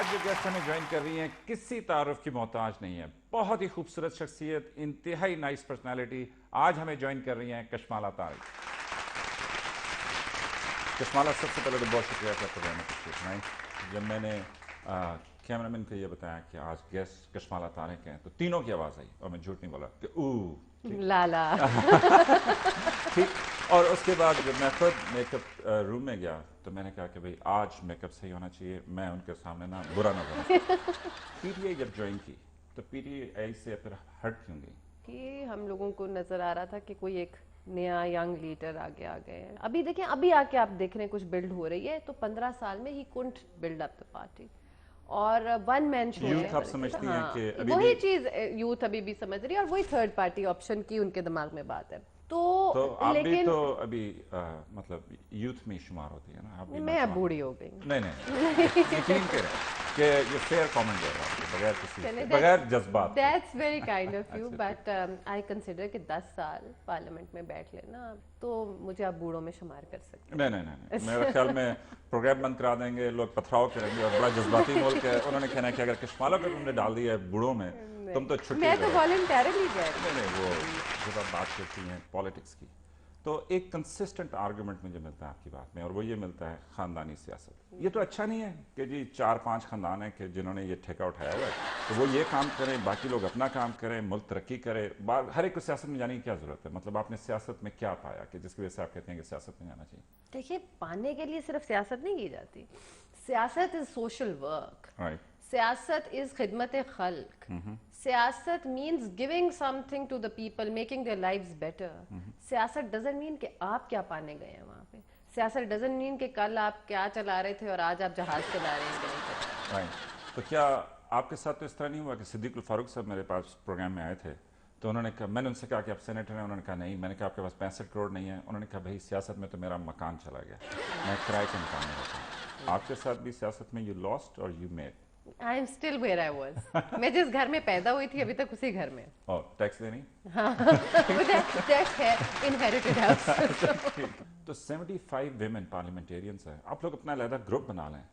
आज जो गेस्ट हमें ज्वाइन कर रही हैं किसी तारुफ की मोहताज नहीं है, बहुत ही खूबसूरत शख्सियत, इंतहाई नाइस पर्सनालिटी। आज हमें ज्वाइन कर रही हैं कशमाला तारिक। कशमाला, सबसे पहले तो बहुत शुक्रिया आपका प्रोग्राम में तशरीफ लाएं। जब मैंने कैमरामैन को ये बताया कि आज गेस्ट कशमाला तारिक हैं तो तीनों की आवाज़ आई और मैं झूठ नहीं बोला कि लाला ठीक। और उसके बाद जब मैं खुद मेकअप रूम में गया तो मैंने कहा कि भाई आज मेकअप सही होना चाहिए, मैं उनके सामने ना बुरा ना बना। पीटीआई जब ज्वाइन की तो पीटीआई से फिर हट क्यों गई? कि हम लोगों को नजर आ रहा था कि कोई एक नया यंग लीडर आगे आ गए हैं। अभी देखें, अभी आके आप देख रहे हैं कुछ बिल्ड हो रही है, तो 15 साल में ही couldn't build up the party और वन मैन शो यूथ आप समझती हैं कि अभी वही भी चीज यूथ अभी भी समझ रही है और वही थर्ड पार्टी ऑप्शन की उनके दिमाग में बात है। तो आप भी लेकिन तो अभी मतलब यूथ में शुमार होती है ना? आप भी मैं अब बूढ़ी हो गई। नहीं यकीन करें कि ये फेयर कमेंट दे रहा हूं बगैर किसी चले, बगैर जज्बात। That's very kind of you, but I consider कि 10 साल पार्लियामेंट में बैठ लेना तो मुझे आप बूढ़ों में शुमार कर सकते हैं। नहीं मेरे ख्याल में प्रोग्राम बंद करा देंगे, लोग पथराव करेंगे और बड़ा जज्बाती मुल्क है। उन्होंने कहना है कि अगर कशमाला को तुमने डाल दिया है बूढ़ों में, तुम तो छुट्टी मैं तो करो। वॉलंटरली गई। नहीं वो जब आप बात करती हैं पॉलिटिक्स की तो एक कंसिस्टेंट आर्गुमेंट मुझे मिलता है आपकी बात में, और वो ये मिलता है खानदानी सियासत। ये तो अच्छा नहीं है कि जी 4-5 खानदान है कि जिन्होंने ये ठेका उठाया हुआ है तो वो ये काम करें, बाकी लोग अपना काम करें, मुल्क तरक्की करे। हर एक को सियासत में जाने की क्या जरूरत है? मतलब आपने सियासत में क्या पाया कि जिसकी वजह से आप कहते हैं कि सियासत में जाना चाहिए? देखिए, पाने के लिए सिर्फ सियासत नहीं की जाती। सियासत इज सोशल वर्क, राइट। सियासत इज खिदमत खल्क, सियासत means giving something to the people, making their lives better. सियासत डजंट मीन कि आप क्या पाने गए हैं वहाँ पे। सियासत डजंट मीन कि कल आप क्या चला रहे थे और आज आप जहाज चला रहे हैं कि नहीं चला रहे। राइट। तो क्या आपके साथ तो इस तरह नहीं हुआ कि सिद्दीकुल फारूक साहब मेरे पास प्रोग्राम में आए थे तो उन्होंने कहा, मैंने उनसे कहा कि आप सेनेटर हैं, उन्होंने कहा नहीं। मैंने कहा आपके पास 65 करोड़ नहीं है? उन्होंने कहा भाई सियासत में तो मेरा मकान चला गया, मैं किराए के मकान में रहता हूँ। आपके साथ भी सियासत में यू लॉस्ट और you made? I am still where I was. मैं जिस घर में पैदा हुई थी अभी तक उसी घर में। और टैक्स देनी? हाँ टैक्स है, इनहेरिटेड हाउस। तो 75 विमेन पार्लियामेंटेरियंस हैं, आप लोग अपना अलग ग्रुप बना लें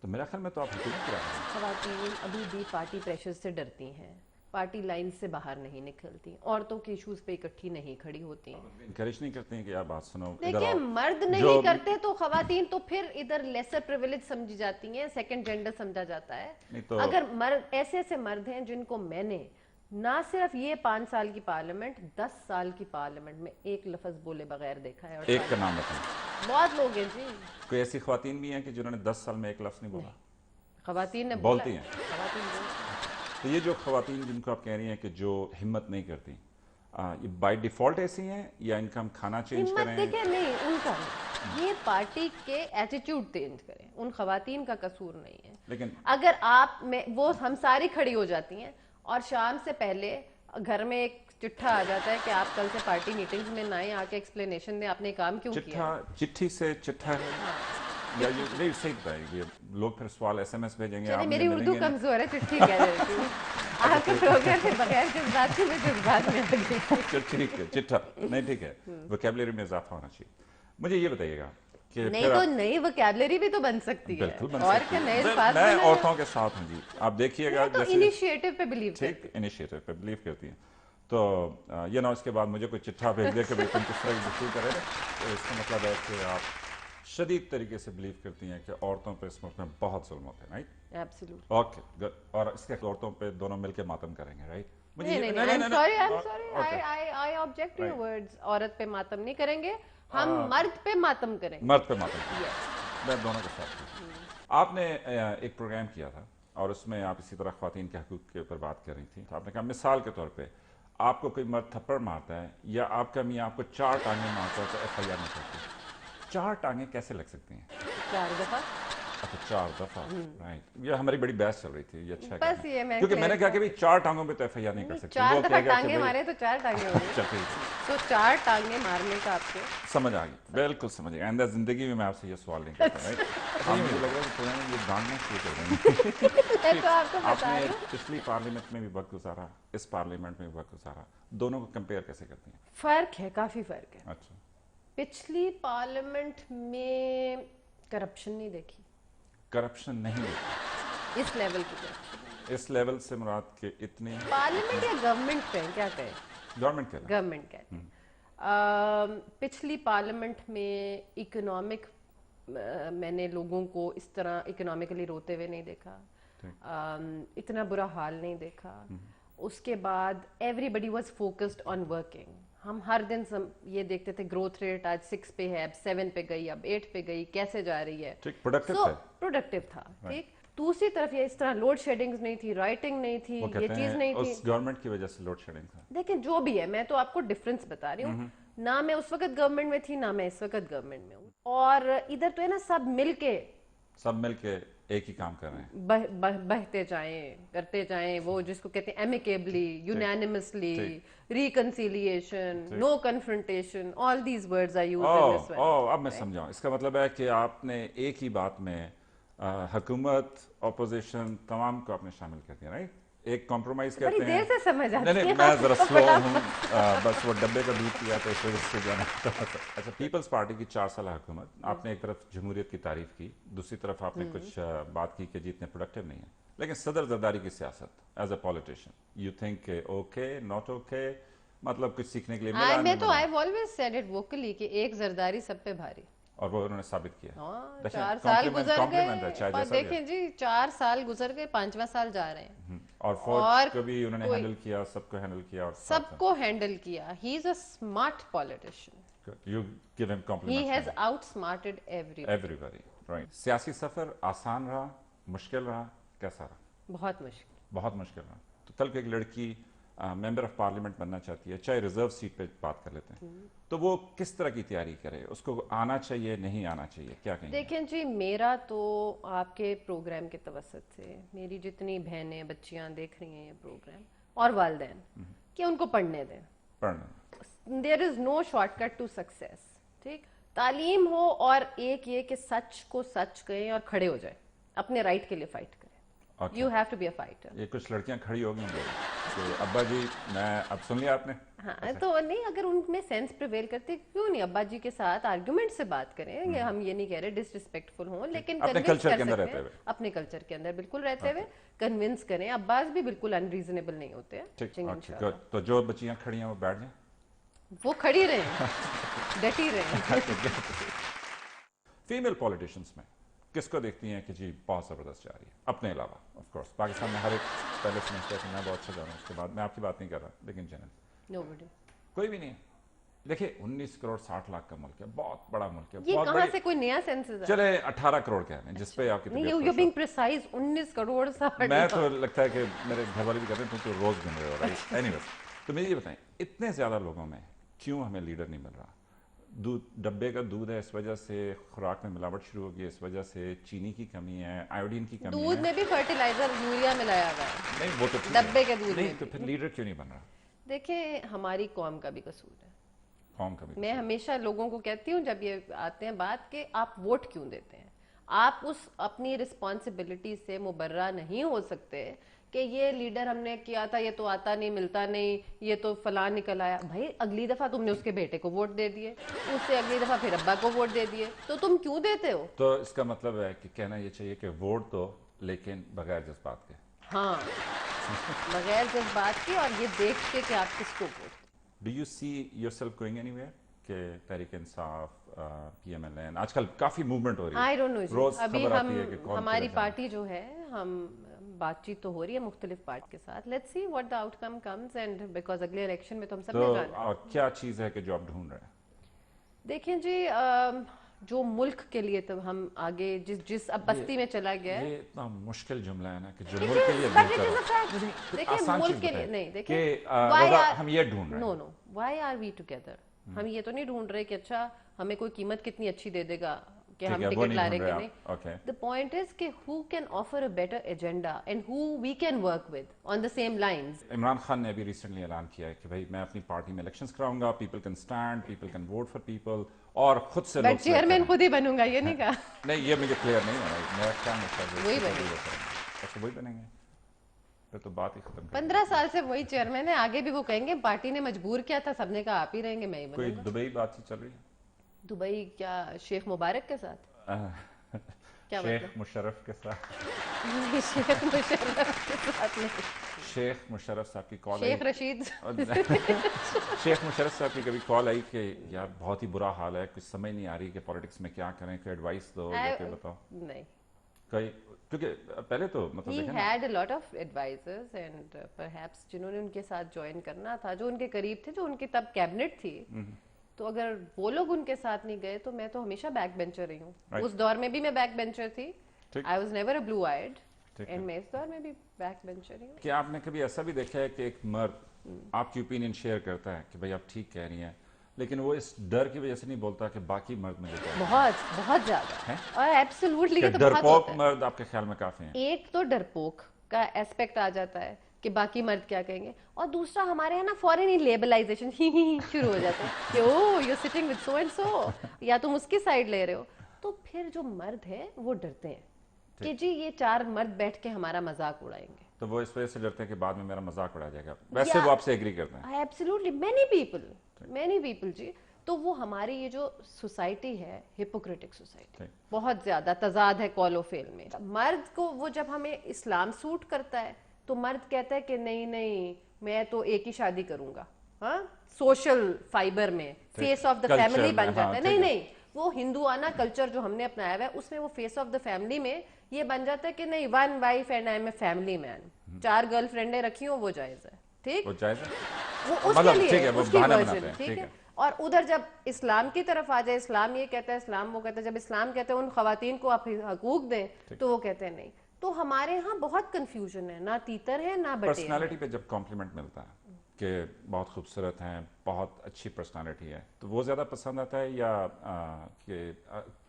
तो मेरा ख्याल में तो आप हुकूमत करा रहे हैं। खवातीन अभी भी पार्टी प्रेशर से डरती हैं, पार्टी लाइन से बाहर नहीं निकलती, औरतों के इश्यूज पे इकट्ठी नहीं खड़ी होती। इनकरेज नहीं करते हैं कि यार बात सुनो, इधर देखिए, आओ। मर्द नहीं करते तो खवातीन तो फिर इधर लेसर प्रिविलेज समझी जाती हैं, सेकंड जेंडर समझा जाता है। नहीं तो अगर मर्द ऐसे ऐसे मर्द हैं जिनको मैंने ना सिर्फ ये 5 साल की पार्लियामेंट, 10 साल की पार्लियामेंट में एक लफ्ज बोले बगैर देखा है। और एक का नाम बताएं। बहुत लोग हैं जी। कोई ऐसी ख्वातीन भी हैं कि जिन्होंने 10 साल में एक लफ्ज नहीं बोला? खवातीन ने बोलती बोला, हैं। खवातीन बोलती हैं। तो ये जो ख्वातीन जिनको आप कह रही हैं कि जो हिम्मत नहीं करती, ये बाय डिफॉल्ट ऐसी हैं या इनका हम खाना चेंज हिम्मत करें? देखिए, नहीं उनका नहीं, ये पार्टी के एटीट्यूड चेंज करें, उन खवातीन का कसूर नहीं है। लेकिन अगर आप में वो हम सारी खड़ी हो जाती हैं और शाम से पहले घर में एक चिट्ठा आ जाता है कि आप कल से पार्टी मीटिंग्स में ना आए, आके एक्सप्लेनेशन दें आपने काम क्यों किया। चिट्ठी से चिट्ठा है या ये नहीं सही बताइए, लोग फिर सवाल एसएमएस भेजेंगे, चलिए, आप मेरी उर्दू कमजोर है, चिट्ठी कह देती हूँ। आपके प्रोग्राम के बगैर जज्बात में जज्बात में आ गई। ठीक है, चिट्ठा नहीं, ठीक है, वोकैबुलरी में इजाफा होना चाहिए। मुझे ये बताइएगा कि नहीं फिर तो नई वोकैबुलरी भी तो बन सकती है। बिल्कुल बन और सकती क्या है। नए अल्फाज मैं बनाए। औरतों के साथ हूँ जी, आप देखिएगा तो जैसे इनिशिएटिव पे बिलीव करती ठीक इनिशिएटिव पे बिलीव करती हैं तो ये ना उसके बाद मुझे कोई चिट्ठा भेज दे कि भाई तुम किस तरह की गुफ्तगू करें, तो इसका मतलब है कि आप शदीद तरीके से बिलीव करती हैं कि औरतों पे इस मुल्क में बहुत जुल्म होते हैं, राइट? एब्सोल्युटली। Okay good. और इसके औरतों पे दोनों मिलकर मातम करेंगे, राइट? नहीं नहीं नहीं, I am sorry, I am sorry, I object to your words. औरत पे मातम नहीं करेंगे हम, मर्द पे मातम करेंगे। मर्द पे मातम। मैं दोनों के साथ हूँ। आपने एक प्रोग्राम किया था और उसमें आप इसी तरह ख्वातीन के हकूक़ के ऊपर बात कर रही थी, तो आपने कहा मिसाल के तौर पे आपको कोई मर्द थप्पड़ मारता है या आपका मियाँ आपको 4 टांगे मारता है तो FIR नहीं करती। 4 टांगे कैसे लग सकती हैं? 4 दफा। अच्छा 4 दफा, राइट। ये हमारी बड़ी बहस चल रही थी, ये अच्छा बस है ये मैं क्योंकि मैंने कहा कि भाई 4 टांगों पे तो FIR नहीं कर सकते। 4 वो दफा कहेगा कि टांगे भाई मारे तो 4 टांगे हो गई। अच्छा ठीक है, तो 4 टांगे मारने का आपको समझ आ गई, बिल्कुल समझ गई। आइंदा जिंदगी में मैं आपसे ये सवाल नहीं करता, राइट? अच्छा, मुझे लग रहा है कि पुराने ये डांटना शुरू कर देंगे। मैं तो आपको बता आपने रही हूँ। पिछली पार्लियामेंट में भी वक्त गुजारा, इस पार्लियामेंट में भी वक्त गुजारा, दोनों को कंपेयर कैसे करती हैं? फर्क है, काफी फर्क है। अच्छा, पिछली पार्लियामेंट में करप्शन नहीं देखी। करप्शन नहीं देखी? इस लेवल की corruption। इस लेवल से मुराद के इतने पार्लियामेंट या गवर्नमेंट पे हैं, क्या कहें? गवर्नमेंट के गवर्नमेंट कहते हैं। पिछली पार्लियामेंट में इकोनॉमिक मैंने लोगों को इस तरह इकोनॉमिकली रोते हुए नहीं देखा, इतना बुरा हाल नहीं देखा। उसके बाद everybody was focused on working. हम हर दिन ये देखते थे ग्रोथ रेट आज 6 पे है, अब 7 पे गई, अब 8 पे गई, कैसे जा रही है। ठीक, प्रोडक्टिव So, थे। प्रोडक्टिव था, ठीक। दूसरी तरफ ये इस तरह लोड शेडिंग्स नहीं थी, राइटिंग नहीं थी, वो ये कहते चीज हैं नहीं थी। उस गवर्नमेंट की वजह से लोड शेडिंग था। लेकिन जो भी है, मैं तो आपको डिफरेंस बता रही हूँ। ना मैं उस वक्त गवर्नमेंट में थी, ना मैं इस वक्त गवर्नमेंट में हूँ। और इधर तो है ना, सब मिलके एक ही काम कर रहे हैं। बहते जाएं, करते जाएं, वो जिसको कहते हैं amicably, unanimously, reconciliation, no confrontation, all these words are used in this way. अब मैं समझा। इसका मतलब है कि आपने एक ही बात में हुकूमत, ऑपोजिशन तमाम को आपने शामिल कर दिया, राइट? एक कॉम्प्रोमाइज बड़ी कहते देर हैं। से समझ आती नहीं, है मैं जरा आपको स्लो बड़ा। हूँ, बस वो डब्बे का दूध पिया तो इस वजह से जाना। अच्छा, पीपल्स पार्टी की 4 साल हुकूमत, आपने एक तरफ जमहूरियत की तारीफ की, दूसरी तरफ आपने कुछ बात की कि जी इतने प्रोडक्टिव नहीं है। लेकिन सदर जरदारी की सियासत as a politician, you think okay, not okay, मतलब कुछ सीखने के लिए मिला, नहीं मैं तो मिला? I always said it vocally कि एक जरदारी सब पे भारी। और वो उन्होंने साबित किया। हाँ, देखें, 4 साल गुजर कॉम्प्लीमेंट है, गए, चाहे और जैसा भी है। देखें जी 4 साल गुजर गए, 5वां साल जा रहे हैं। और फौज और को भी उन्होंने कोई- हैंडल किया, सबको हैंडल किया, और सबको हैंडल किया। He is a smart politician, you give him he compliment has outsmarted everyone. Everybody, right? सियासी सफर आसान रहा, मुश्किल रहा, कैसा रहा? बहुत मुश्किल। बहुत मुश्किल रहा। तो कल को एक लड़की मेंबर ऑफ पार्लियामेंट बनना चाहती है, चाहे रिजर्व सीट पे बात कर लेते हैं, तो वो किस तरह की तैयारी करे? उसको आना चाहिए, नहीं आना चाहिए, क्या कहेंगे? देखें जी, मेरा तो आपके प्रोग्राम के तवसत से मेरी जितनी बहनें बच्चियां देख रही हैं ये प्रोग्राम, और वालिदैन, कि उनको पढ़ने दें। पढ़ना। There is no shortcut to success, ठीक। तालीम हो और एक ये कि सच को सच कहें और खड़े हो जाए, अपने राइट के लिए फाइट करें। Okay. You have to be a fighter. ये कुछ लड़कियां खड़ी हो गई कि अब्बा जी, मैं अब सुन लिया आपने। हाँ, तो नहीं, अगर उनमें सेंस प्रिवेल करते, क्यों नहीं अब्बा जी के साथ आर्गुमेंट से बात करें। ये हम ये नहीं कह रहे डिसरिस्पेक्टफुल हों, लेकिन अपने convince कल्चर कर के अंदर सकते रहते हैं, हुए। अपने कल्चर के अंदर बिल्कुल रहते हुए कन्विंस करें। अब्बास भी बिल्कुल अनरीजनेबल नहीं होते हैं। ठीक, जी, okay, इंशाल्लाह। good। तो जो बच्चियां खड़ी हैं वो बैठ जाएं। वो खड़ी रहे, डटी रहे। फीमेल पॉलिटिशियंस में किसको देखती हैं कि जी बहुत ज़बरदस्त जा रही है, अपने अलावा? ऑफ कोर्स पाकिस्तान में हर एक पहले समझता है कि मैं बहुत अच्छा जा रहा हूँ, उसके बाद मैं आपकी बात नहीं कर रहा, लेकिन जनरल Nobody। कोई भी नहीं है। देखिए 19 करोड़ 60 लाख का मुल्क है, बहुत बड़ा मुल्क है, ये बहुत कहाँ बड़ी। से कोई नया सेंसस है? चले 18 करोड़ कह रहे हैं, जिस पे आपकी नहीं, तबीयत यू खुश बीइंग हो। प्रिसाइज 19 करोड़ 60 मैं लाख। तो लगता है कि मेरे घर वाले भी कहते हैं तुम तो रोज गिन रहे हो, राइट? एनीवेज, तो मुझे ये बताएं, इतने ज्यादा लोगों में क्यों हमें लीडर नहीं मिल रहा? दूध, डब्बे का दूध है, इस वजह से खुराक में मिलावट शुरू होगी, इस वजह से चीनी की कमी है, आयोडीन की कमी दूध है। में भी फर्टिलाइजर यूरिया मिलाया हुआ है। नहीं वो तो ठीक डब्बे है। के दूध नहीं में तो भी। फिर लीडर क्यों नहीं बन रहा? देखिए, हमारी कौम का भी कसूर है। कौन का भी मैं हमेशा लोगों को कहती हूँ जब ये आते हैं बात कि आप वोट क्यों देते हैं। आप उस अपनी रिस्पॉन्सिबिलिटी से मुबर्रा नहीं हो सकते कि ये लीडर हमने किया था, ये तो आता नहीं, मिलता नहीं, ये तो फलां निकल आया। भाई अगली दफा तुमने उसके बेटे को वोट दे दिए, उससे अगली दफा फिर अब्बा को वोट दे दिए, तो तुम क्यों देते हो? तो इसका मतलब है कि कहना ये चाहिए कि वोट दो लेकिन बगैर जज्बात के। हाँ, बगैर जज्बात के, और ये देख के कि आप किसको vote. Do you see yourself going anywhere के तहरीक इंसाफ, पीएमएलएन, आजकल काफी मूवमेंट हो रही है। आई डोंट नो जी, रोज अभी खबर हम आती है कि कौन हमारी किधर जा रहा है। पार्टी जो है, हम बातचीत तो हो रही है मुख्तलिफ पार्टी के साथ। Let's see what the outcome comes, and because अगले इलेक्शन में तो हम सब तो ने जाना है। और क्या चीज है कि जो आप ढूंढ रहे हैं? देखिए जी, जो मुल्क के लिए तो हम आगे जिस जिस अब बस्ती में चला गया है, ये इतना मुश्किल जुमला है ना कि जो It मुल्क के is, लिए but बेहतर it is a हो। fact. कोई देखिए, आसान मुल्क चीज के लिए बताएं नहीं, कि देखिए, रोजा हम ये ढूंढ रहे हैं। No no, why are we together? हम ये तो नहीं ढूंढ रहे कि अच्छा हमें कोई कीमत कितनी अच्छी दे देगा कि ठीक हम है, वो टिकट नहीं ला ढूंढ रहे रहे कि आप। नहीं। ओके, द पॉइंट इज कि who can offer a better agenda and who we can work with on the same lines. Imran Khan ने अभी रिसेंटली ऐलान किया है कि भाई मैं अपनी पार्टी में इलेक्शंस कराऊंगा, people can stand, people can vote for people, और खुद से बट लोग select चेयरमैन करें। खुद ही बनूंगा, ये नहीं कहा। नहीं ये मुझे क्लियर नहीं है, मेरा क्या मतलब है? वही तो बनेंगे। वो करेंगे। अच्छा वही बनेंगे, फिर तो बात ही खत्म कर 15 साल से वही चेयरमैन है, आगे भी वो कहेंगे पार्टी ने मजबूर किया था, सबने कहा आप ही रहेंगे, मैं ही कोई बनूंगा। दुबई बातचीत चल रही है? दुबई क्या शेख मुबारक के साथ? क्या शेख मुशर्रफ के साथ नहीं, शेख मुशर्रफ के साथ नहीं, शेख मुशर्रफ साहब की कॉल शेख आई रशीद। शेख मुशर्रफ साहब की कभी कॉल आई कि यार बहुत ही बुरा हाल है, कुछ समझ नहीं आ रही कि पॉलिटिक्स में क्या करें, कोई एडवाइस दो या कोई बताओ। नहीं, कई क्योंकि पहले तो मतलब he देखें ना, had a lot of advisors and perhaps जिन्होंने उनके साथ ज्वाइन करना था, जो उनके करीब थे, जो उनकी तब कैबिनेट थी, तो अगर वो लोग उनके साथ नहीं गए तो मैं तो हमेशा बैक बेंचर रही हूँ। Right. उस दौर में भी मैं बैक बेंचर थी, ठीक। I was never a blue eyed, ठीक एंड है। मैं इस दौर में भी बैक बेंचर ही हूँ। क्या आपने कभी ऐसा भी देखा है कि एक मर्द आपकी ओपिनियन शेयर करता है कि भाई आप ठीक कह रही हैं, लेकिन वो इस डर की वजह से नहीं बोलता कि बाकी मर्द मुझे कहते बहुत बहुत ज्यादा, हैं? और एब्सोल्युटली हैं? ये कि तो बहुत डरपोक होता है। मर्द आपके ख्याल में काफी हैं? एक तो डरपोक का एस्पेक्ट आ जाता है कि बाकी मर्द क्या कहेंगे, और दूसरा हमारे यहाँ ना फॉरेन ही लेबलाइजेशन ही शुरू हो जाते हैं कि oh you sitting with so and so, या तुम उसकी साइड ले रहे हो। तो फिर जो मर्द है वो डरते हैं कि जी ये चार मर्द बैठ के हमारा मजाक उड़ाएंगे। तो वो इस वजह से डरते हैं कि बाद में मेरा मजाक उड़ा जाएगा, वैसे या- वो आपसे एग्री करते हैं। एब्सोल्युटली, मैनी पीपल जी। तो वो हमारी ये जो सोसाइटी है, हिपोक्रेटिक सोसाइटी, ठीक। बहुत ज्यादा तजाद है कॉल ऑफ फेल में। मर्द को वो जब हमें इस्लाम सूट करता है तो मर्द कहता है कि नहीं नहीं मैं तो एक ही शादी करूंगा, हाँ, सोशल फाइबर में face of the Culture family में, बन हाँ, जाता है। ठीक नहीं है। नहीं, वो हिंदुआना कल्चर जो हमने अपनाया हुआ है उसमें वो फेस ऑफ द फैमिली में ये बन जाता है कि नहीं, one wife and I am a family man, 4 गर्लफ्रेंडें रखी हो वो जायज है, ठीक, वो जायज है? वो उसके मतलब लिए ठीक है, वो उसकी बहाना version, बनाते हैं, ठीक ठीक है। है। और उधर जब इस्लाम की तरफ आ जाए, इस्लाम ये कहता है, इस्लाम वो कहता है, जब इस्लाम कहता है उन खवातीन को आप हकूक दें तो वो कहते हैं नहीं। तो हमारे यहाँ बहुत कंफ्यूजन है, ना तीतर है ना बटेर है। पर्सनालिटी पे जब कॉम्प्लीमेंट मिलता है कि बहुत खूबसूरत हैं, बहुत अच्छी पर्सनालिटी है, तो वो ज़्यादा पसंद आता है या कि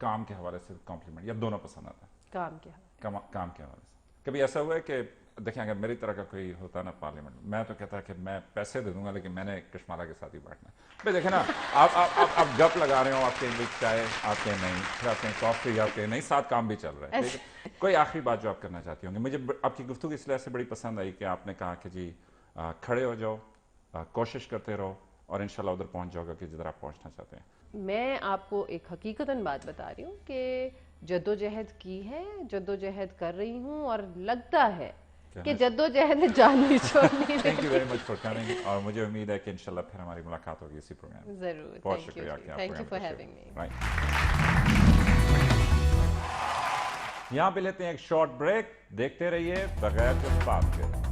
काम के हवाले से कॉम्प्लीमेंट, या दोनों पसंद आता है? काम क्या काम के हवाले से कभी ऐसा हुआ है कि देखें अगर मेरी तरह का कोई होता ना पार्लियामेंट, मैं तो कहता कि मैं पैसे दे दूंगा लेकिन मैंने कश्माला के साथ ही बैठना है। भाई देखें ना, आप गप लगा रहे हो, आपके इंग्लिश चाय आपके नहीं, फिर आपके कॉफ़ी आपके नहीं, साथ काम भी चल रहा है, ठीक है। कोई आखिरी बात जो आप करना चाहती होंगे? मुझे आपकी गुफ्तगू इसलिए ऐसे बड़ी पसंद आई कि आपने कहा कि जी खड़े हो जाओ, कोशिश करते रहो और इंशाल्लाह उधर पहुंच जाओगे कि जिधर आप पहुंचना चाहते हैं। मैं आपको एक हकीकतन बात बता रही हूँ कि जद्दोजहद की है, जद्दोजहद कर रही हूँ, और लगता है कि जद्दोजहद ने जान नहीं छोड़नी। Thank you very much for coming, और मुझे उम्मीद है कि इंशाल्लाह फिर हमारी मुलाकात होगी इसी प्रोग्राम में। जरूर, बहुत थैंक शुक्रिया you, thank you for having me. Right, यहाँ पे लेते हैं एक शॉर्ट ब्रेक, देखते रहिए बगैर कुछ बात के।